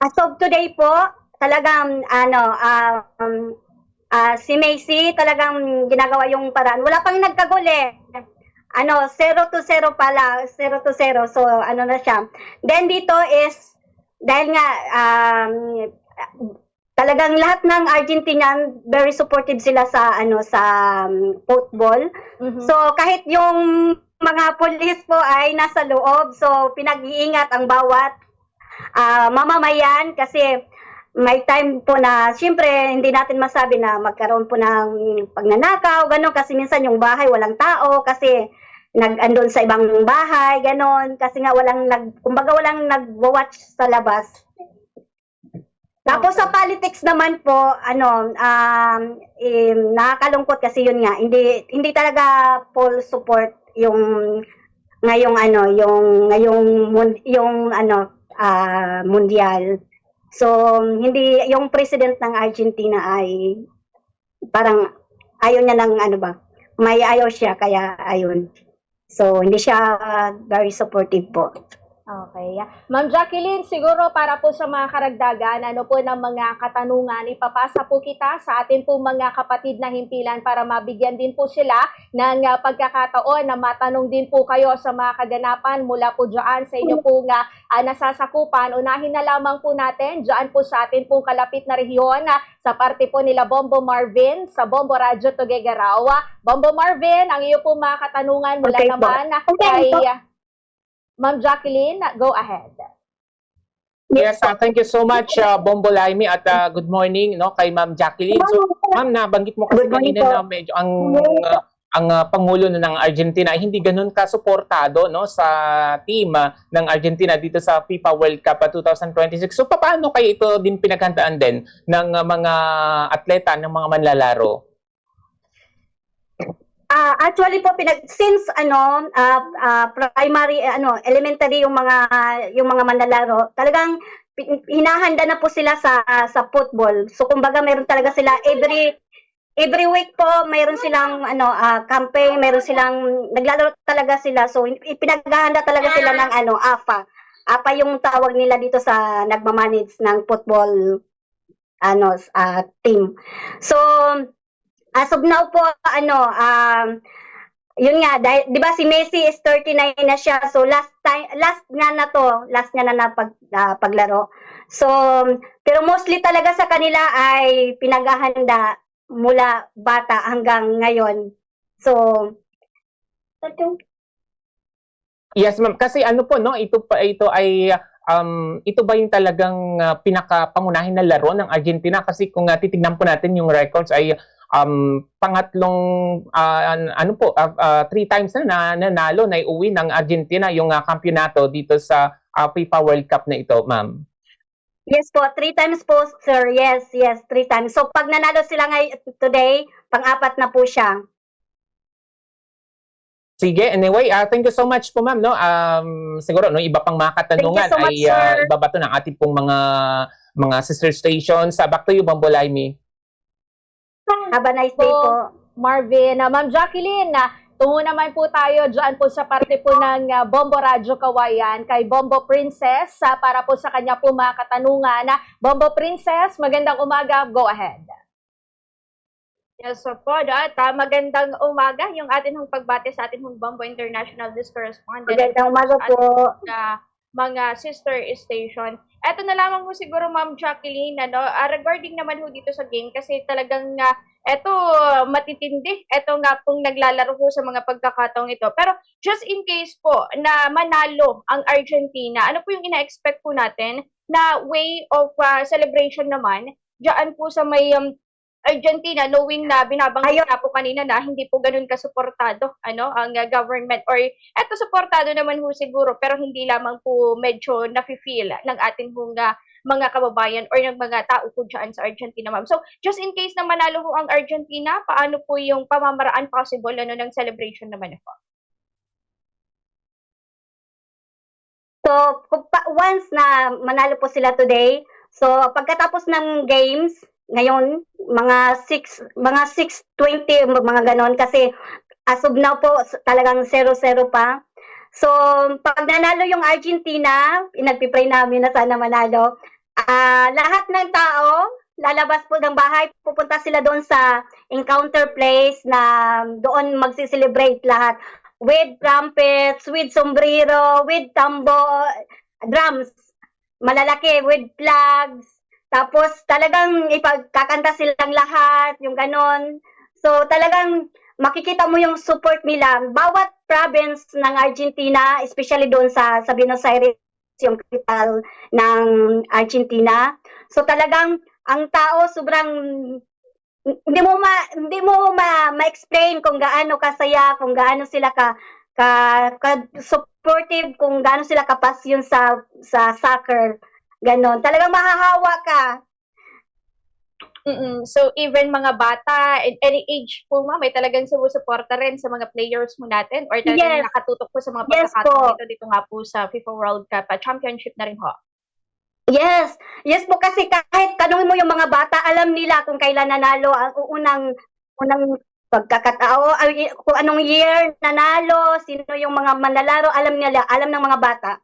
As of today po, talagang si Macy talagang ginagawa yung paraan. Wala pang nagkaguli. 0-0 pala, 0-0. So, ano na siya. Then dito is, dahil nga, talagang lahat ng Argentinian, very supportive sila sa, football. So, kahit yung mga police po ay nasa loob, so pinag-iingat ang bawat mamamayan kasi may time po na siyempre hindi natin masabi na magkaroon po ng pagnanakaw, gano'n kasi minsan yung bahay walang tao kasi nag-andon sa ibang bahay, gano'n kasi nga kumbaga walang nag-watch sa labas. Tapos sa politics naman po, nakakalungkot kasi yun nga, hindi talaga full support yung mundial. So, hindi, yung president ng Argentina ay parang ayaw niya ng may ayaw siya, kaya ayun. So, hindi siya very supportive po. Okay. Ma'am Jacqueline, siguro para po sa mga karagdagan, ano po ng mga katanungan, ipapasa po kita sa atin po mga kapatid na himpilan para mabigyan din po sila ng pagkakataon na matanong din po kayo sa mga kaganapan mula po dyan sa inyo po nasasakupan. Unahin na lamang po natin dyan po sa atin pong kalapit na rehiyon sa parte po nila Bombo Marvin sa Bombo Radio Tuguegarao. Bombo Marvin, ang iyo po mga katanungan mula naman kay Ma'am Jacqueline, go ahead. Yes, thank you so much, Bombo Laimi, at good morning kay Ma'am Jacqueline. So, Ma'am, nabanggit mo kasi kanina na medyo ang Pangulo ng Argentina ay hindi ganun kasuportado sa team ng Argentina dito sa FIFA World Cup 2026. So, paano kayo ito din pinaghandaan din ng mga atleta, ng mga manlalaro? Actually po since primary elementary yung mga manlalaro, talagang hinahanda na po sila sa football. So kumbaga meron talaga sila every week po mayroon silang campaign, meron silang naglalaro talaga sila. So ipinaghahanda talaga sila ng AFA. AFA yung tawag nila dito sa nagmamanage ng football team. So as of now po, yun nga, dahil, di ba si Messi is 39 na siya, so last niya na paglaro. So, pero mostly talaga sa kanila ay pinaghahanda mula bata hanggang ngayon. So, yes, ma'am. Kasi ito ay ito ba yung talagang pinakapangunahin na laro ng Argentina? Kasi kung titignan po natin yung records ay pangatlong 3 times na nanalo na iuwi ng Argentina yung kampyonato dito sa FIFA World Cup na ito, ma'am. Yes po, 3 times po, sir. Yes, 3 times. So pag nanalo sila today, pang-apat na po siya. Sige, anyway, thank you so much po, ma'am. Siguro iba pang mga katanungan so ay ibabato ng ating pong mga sister stations. Back to you, Bombo Laimi. Have a nice day po. Marvin. Ma'am Jacqueline, tungo naman po tayo dyan po sa parte po ng Bombo Radio Kawayan kay Bombo Princess para po sa kanya po mga katanungan. Bombo Princess, magandang umaga. Go ahead. Yes, so po, magandang umaga yung atin hong pagbate sa atin hong Bombo International Desk Correspondent. Magandang umaga po. Mga sister station. Eto na lamang po siguro, Ma'am Jacqueline, regarding naman ho dito sa game, kasi talagang eto matitindi. Eto nga pong naglalaro po sa mga pagkakataong ito. Pero just in case po na manalo ang Argentina, ano po yung ina-expect po natin na way of celebration naman diyan po sa may Argentina, knowing na binabanggit na po kanina na hindi po ganun kasuportado ang government, or eto suportado naman ho siguro pero hindi lamang po medyo nafe-feel ng ating mga kababayan or ng mga tao po dyan sa Argentina, ma'am. So, just in case na manalo ho ang Argentina, paano po yung pamamaraan possible ng celebration naman po? So, once na manalo po sila today, so pagkatapos ng games, ngayon, mga 6:20, mga ganon, kasi as of now po, talagang 0-0 pa. So, pag nanalo yung Argentina, pinagpipray namin na sana manalo, Lahat ng tao, lalabas po ng bahay, pupunta sila doon sa encounter place na doon magsi-celebrate lahat. With trumpets, with sombrero, with tambo, drums, malalaki, with flags. Tapos talagang ipagkakanta silang lahat, yung ganon. So talagang makikita mo yung support nila. Bawat province ng Argentina, especially doon sa Buenos Aires, yung capital ng Argentina. So talagang ang tao sobrang hindi mo ma-explain kung gaano kasaya, kung gaano sila ka supportive, kung gaano sila kapasyon sa soccer. Ganon. Talagang mahahawa ka. So even mga bata, in any age po ma'am, may talagang sumusuporta rin sa mga players mo natin or talagang Yes. nakatutok po sa mga Yes pagkakataon po. dito nga po sa FIFA World Cup Championship na rin ho. Yes. Yes po, kasi kahit tanungin mo yung mga bata, alam nila kung kailan nanalo ang unang pagkakatao, kung anong year nanalo, sino yung mga manlalaro, alam ng mga bata.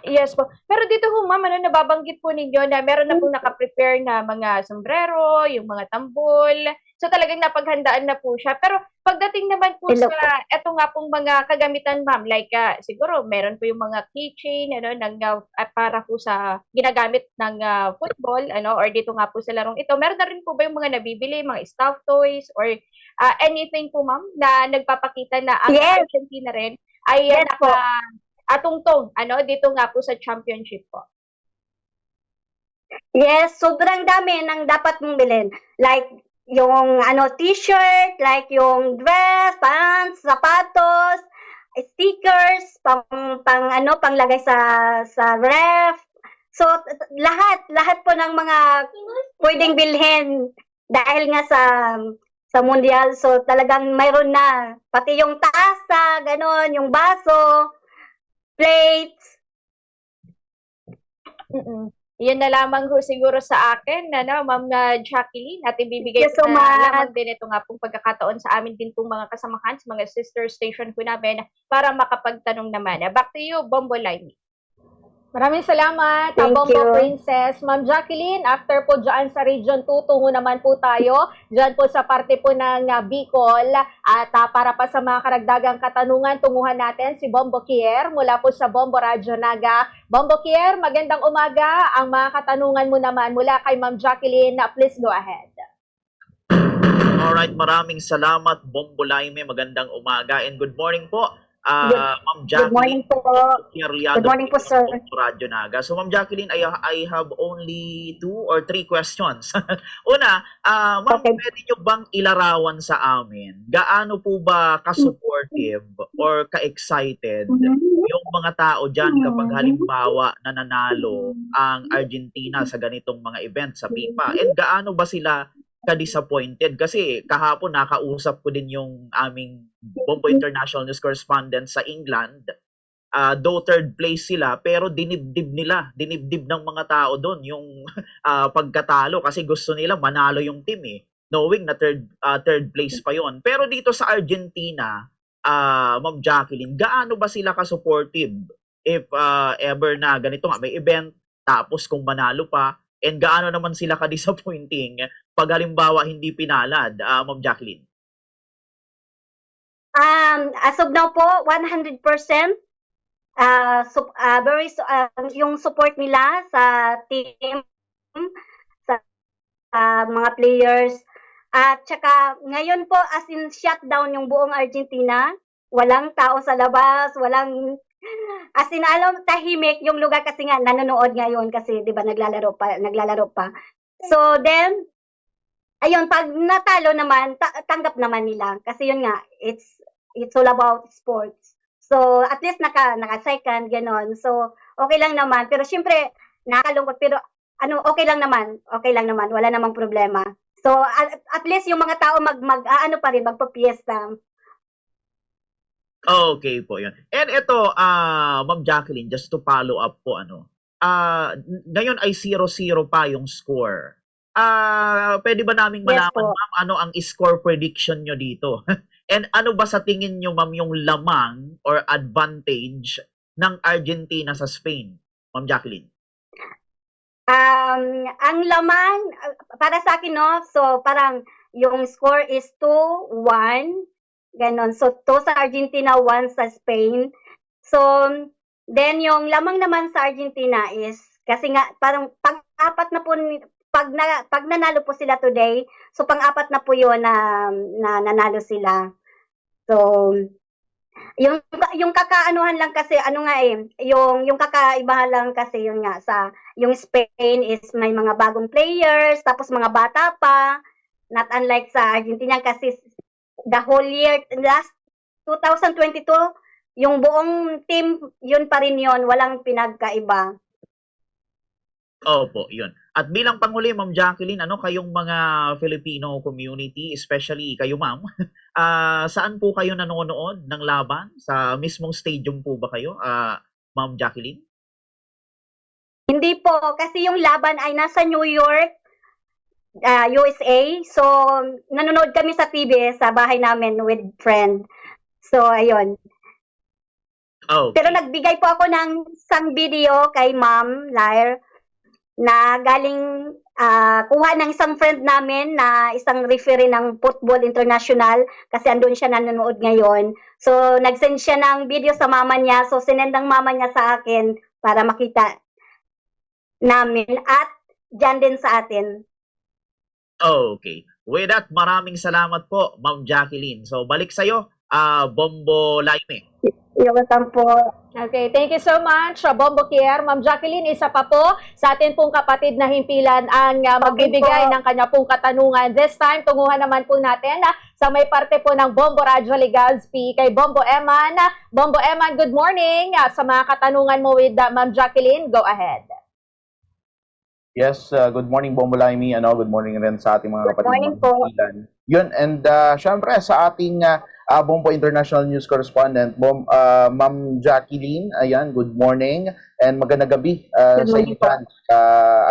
Yes po. Pero dito ho ma'am, nababanggit po ninyo na meron na pong naka-prepare na mga sombrero, yung mga tambol. So talagang napaghandaan na po siya. Pero pagdating naman po Hello sa eto nga pong mga kagamitan ma'am, like siguro meron po yung mga keychain para po sa ginagamit ng football or dito nga po sa larong ito. Meron na rin po ba yung mga nabibili, mga stuffed toys or anything po ma'am na nagpapakita na ang Yes. Argentina rin ay Yes po. atungtong dito nga po sa championship po. Yes, sobrang dami ng dapat mong bilhin. Like yung t-shirt, like yung dress, pants, sapatos, stickers, panglagay sa ref. So lahat po ng mga pwedeng bilhin dahil nga sa mundial. So talagang mayroon na pati yung tasa, ganon, yung baso, plates. Yan na lamang ho siguro sa akin, Ma'am Jacqueline, at ibibigay Yes, ko so na much. lamang din ito nga pong pagkakataon sa amin din pong mga kasamahan, sa mga sister station po namin para makapagtanong naman. Back to you, Bombo Limey. Maraming salamat, Thank Bombo you. Princess. Ma'am Jacqueline, after po dyan sa Region 2, tungo naman po tayo dyan po sa parte po ng Bicol. At para pa sa mga karagdagang katanungan, tunguhan natin si Bombo Kier mula po sa Bombo Radyo Naga. Bombo Kier, magandang umaga. Ang mga katanungan mo naman mula kay Ma'am Jacqueline, please go ahead. Alright, maraming salamat, Bombo Laime. Magandang umaga and good morning po. Ma'am Good morning Jacqueline, po. Liado Good morning po, sir. Radyo Naga. So Ma'am Jacqueline, I have only 2 or 3 questions. Una, Ma'am, Okay. pwede nyo bang ilarawan sa amin gaano po ba ka-supportive or ka-excited yung mga tao dyan kapag halimbawa nananalo ang Argentina sa ganitong mga event sa FIFA? And gaano ba sila ka-disappointed? Kasi kahapon nakausap ko din yung aming Bombo International News correspondent sa England. Though third place sila, pero dinibdib ng mga tao doon yung pagkatalo kasi gusto nila manalo yung team knowing na third place pa yon. Pero dito sa Argentina, Ma'am Jacqueline, gaano ba sila ka-supportive if ever na ganito nga may event tapos kung manalo pa, and gaano naman sila ka-disappointing pag halimbawa hindi pinalad, Ma'am Jacqueline? As of now po, 100%. Yung support nila sa team, sa mga players. At saka ngayon po, as in shutdown yung buong Argentina. Walang tao sa labas, as in tahimik yung lugar kasi nga nanonood ngayon kasi 'di ba naglalaro pa. So then ayun, pag natalo naman, tanggap naman nila kasi yun nga, it's all about sports. So at least naka-second ganon. So okay lang naman, pero syempre nakakalungkot, pero okay lang naman, wala namang problema. So at least yung mga tao pa rin, magpapiesta. Okay po, yun. And ito, Ma'am Jacqueline, just to follow up po, ngayon ay 0-0 pa yung score. Pwede ba naming Yes malaman, po. Ma'am, ano ang score prediction nyo dito? And ano ba sa tingin nyo, Ma'am, yung lamang or advantage ng Argentina sa Spain, Ma'am Jacqueline? Ang laman, para sa akin, no, so parang yung score is 2-1, ganon. So, 2 sa Argentina, 1 sa Spain. So, then yung lamang naman sa Argentina is, kasi nga, parang pag-apat na po, pag nanalo po sila today, so pang-apat na po yun na nanalo sila. So, yung kakaanuhan lang kasi ano nga yung kakaibahan lang kasi yun nga sa yung Spain is may mga bagong players tapos mga bata pa, not unlike sa Argentina kasi the whole year last 2022 yung buong team yun pa rin yun, walang pinagkaiba. Opo, yun. At bilang panghuli, Ma'am Jacqueline, ano kayong mga Filipino community, especially kayo, Ma'am, saan po kayo nanonood ng laban? Sa mismong stadium po ba kayo, Ma'am Jacqueline? Hindi po kasi yung laban ay nasa New York, USA. So nanonood kami sa TV sa bahay namin with friend. So ayun. Okay. Pero nagbigay po ako ng isang video kay Ma'am Lair na galing kuha ng isang friend namin na isang referee ng Football International kasi andun siya nanonood ngayon. So nag-send siya ng video sa mama niya. So sinend ng mama niya sa akin para makita namin at dyan din sa atin. Okay. With that, maraming salamat po, Ma'am Jacqueline. So, balik sa'yo, Bombo Laime. You're welcome po. Okay, thank you so much, Bombo Kier. Ma'am Jacqueline, isa pa po sa atin pong kapatid na himpilan ang magbibigay ng kanya pong katanungan. This time, tunguhan naman po natin sa may parte po ng Bombo Radyo Legazpi kay Bombo Eman. Bombo Eman, good morning. Sa mga katanungan mo with Ma'am Jacqueline, go ahead. Yes, good morning, Bombo Laimi. Good morning rin sa ating mga kapatid. Good morning po. Yun, and syempre sa ating Bombo International News Correspondent, Ma'am Jacqueline, ayan, good morning and magandang gabi Good sa morning inyo dyan,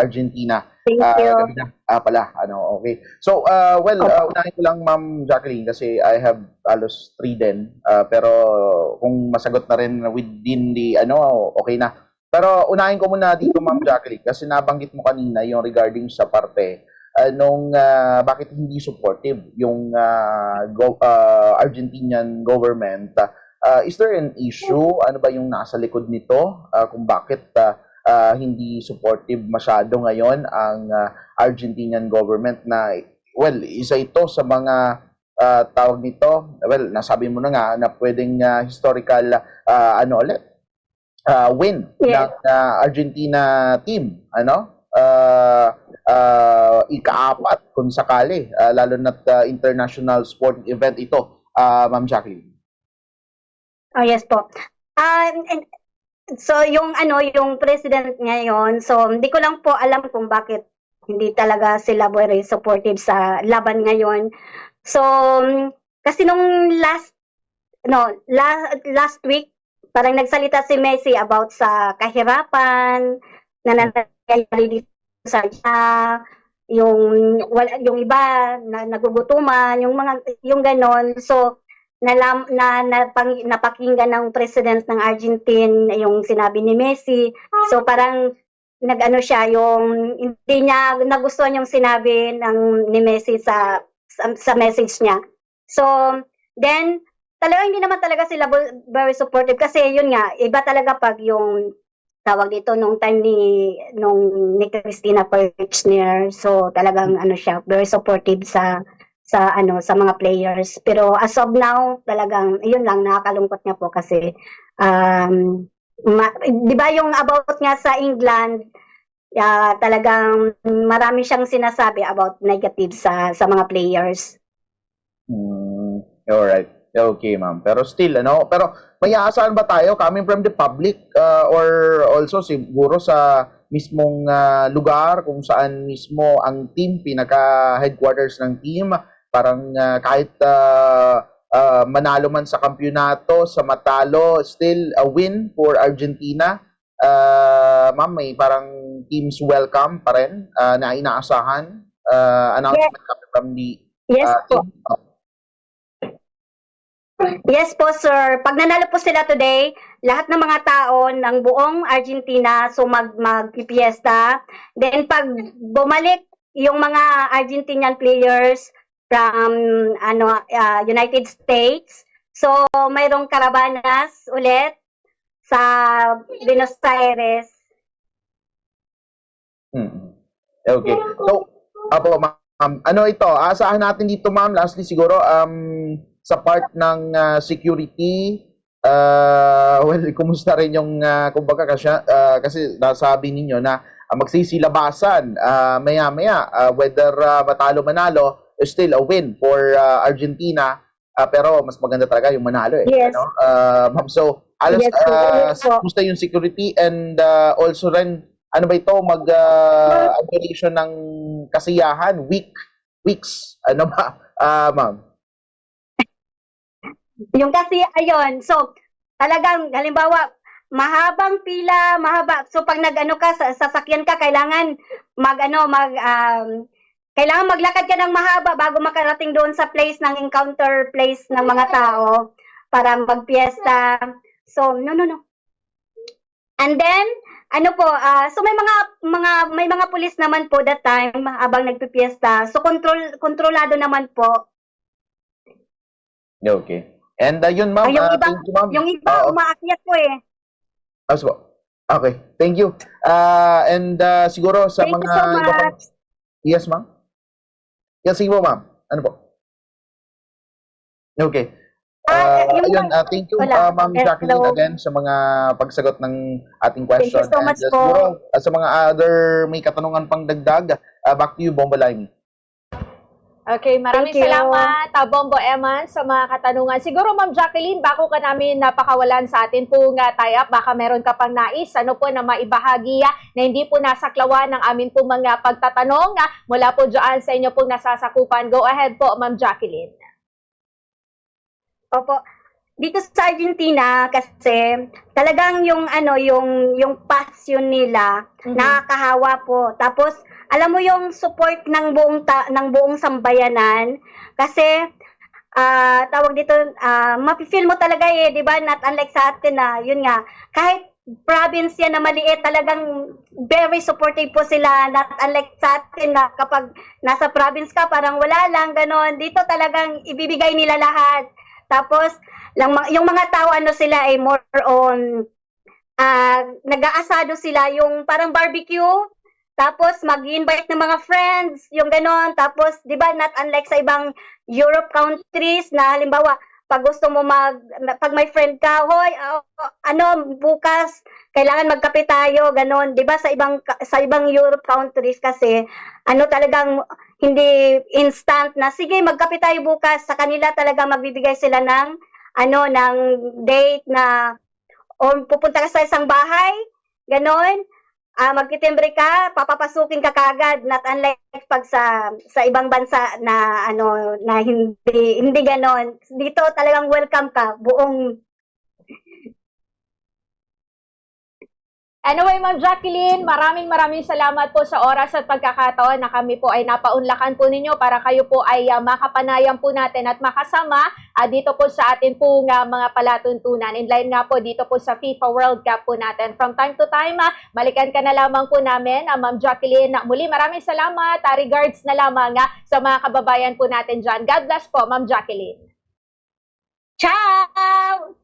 Argentina. Thank you. Gabi na, pala, okay. So, unahin ko lang, Ma'am Jacqueline, kasi I have alos 3 din, pero kung masagot na rin within the, okay na. Pero unahin ko muna dito, Ma'am Jacqueline, kasi nabanggit mo kanina yung regarding sa parte bakit hindi supportive yung Argentinian government. Is there an issue? Ano ba yung nasa likod nito? Kung bakit hindi supportive masyado ngayon ang Argentinian government na, well, isa ito sa mga tawag nito, well, nasabi mo na nga na pwedeng historical win Yes. ng Argentina team, ika-apat kung sakali, lalo na't international sporting event ito, Ma'am Jacqueline. Oh, yes po. And so yung yung president ngayon, so hindi ko lang po alam kung bakit hindi talaga sila very supportive sa laban ngayon. So kasi nung last week parang nagsalita si Messi about sa kahirapan na nangyayari dito sa yung iba na nagugutuman, yung ganon. So napakinggan ng president ng Argentine yung sinabi ni Messi. So parang nag-ano siya yung hindi niya nagustuhan yung sinabi ni Messi sa message niya. So then talaga hindi naman talaga sila very supportive kasi yun nga iba talaga pag yung tawag dito nung time ni Cristina Kirchner, so talagang siya very supportive sa mga players, pero as of now talagang yun lang, nakakalungkot niya po kasi di ba yung about nga sa England, talagang marami siyang sinasabi about negative sa mga players. Alright. Okay, ma'am. Pero still, pero may aasahan ba tayo coming from the public or also siguro sa mismong lugar kung saan mismo ang team, pinaka-headquarters ng team, parang kahit manalo man sa kampyonato, sa matalo, still a win for Argentina. Ma'am, may parang team's welcome pa rin na inaasahan. Announcement coming from the Yes po. team. Yes po, sir. Pag nanalo po sila today, lahat ng mga tao ng buong Argentina so magpipiesta. Then pag bumalik yung mga Argentinian players from United States, so mayroong karavanas ulit sa Buenos Aires. Okay. So, apo, ma'am, ano ito? Asahan natin dito, ma'am, lastly siguro, sa part ng security, well, kumusta rin yung, kumbaga, kasi nasabi ninyo na magsisilabasan maya-maya, whether matalo manalo, still a win for Argentina, pero mas maganda talaga yung manalo eh. Yes. Ano? Ma'am, so, alas, Yes, po. kumusta yung security and also rin, ano ba ito, duration ng kasiyahan, weeks, ano ba, ma'am? Yung kasi, ayun, so, talagang, halimbawa, mahabang pila, mahaba. So, pag nag-ano ka, sasakyan ka, kailangan kailangan maglakad ka ng mahaba bago makarating doon sa place ng encounter place ng mga tao para magpiesta. So, no. And then, ano po, so may mga pulis naman po that time habang nagpipiesta. So, kontrolado naman po. Okay. And yun, ma'am. Yung iba, Thank you, ma'am. yung iba Oo. umaakyat po eh. Po. Okay. Thank you. And siguro sa Thank mga you so iba pang... much. Yes, ma'am? Yes, sige po, ma'am. Ano po? Okay. Ayun, thank you, wala. Ma'am Jacqueline, Hello. again sa mga pagsagot ng ating Thank question. you so much And po. siguro, sa mga other may katanungan pang dagdag, back to you, Bomba Laimi. Okay, maraming Thank you. salamat, Bombo Eman, sa mga katanungan. Siguro, Ma'am Jacqueline, bago ka namin napakawalan sa atin pong tie-up, baka meron ka pang nais, ano po na maibahagi na hindi po nasaklawan ng amin po mga pagtatanong mula po dyan sa inyo pong nasasakupan. Go ahead po, Ma'am Jacqueline. Opo. Dito sa Argentina kasi talagang yung passion nila nakakahawa po. Tapos alam mo yung support ng buong sambayanan kasi tawag dito mapi-feel mo talaga eh, 'di ba? Not unlike sa atin na yun nga, kahit province yan na maliit, talagang very supportive po sila. Not unlike sa atin na kapag nasa province ka parang wala lang ganon. Dito talagang ibibigay nila lahat. Tapos, yung mga tao, sila ay more on, nag-aasado sila, yung parang barbecue, tapos mag-invite ng mga friends, yung ganon. Tapos, di ba, not unlike sa ibang Europe countries, na halimbawa, pag gusto mo pag may friend ka, hoy, bukas, kailangan magkape tayo, ganon. Di ba, sa ibang Europe countries kasi, talagang, hindi instant na, sige, magkape tayo bukas. Sa kanila talaga magbibigay sila ng date na, o pupunta ka sa isang bahay, ganon, magtitimbre ka, papapasukin ka kagad, not unlike pag sa ibang bansa na, na hindi ganon. Dito talagang welcome ka, buong. Anyway, Ma'am Jacqueline, maraming salamat po sa oras at pagkakataon na kami po ay napaunlakan po ninyo para kayo po ay makapanayam po natin at makasama dito po sa atin po mga palatuntunan. In line nga po dito po sa FIFA World Cup po natin. From time to time, balikan ka na lamang po namin, Ma'am Jacqueline. Muli, maraming salamat. Regards na lamang sa mga kababayan po natin dyan. God bless po, Ma'am Jacqueline. Ciao!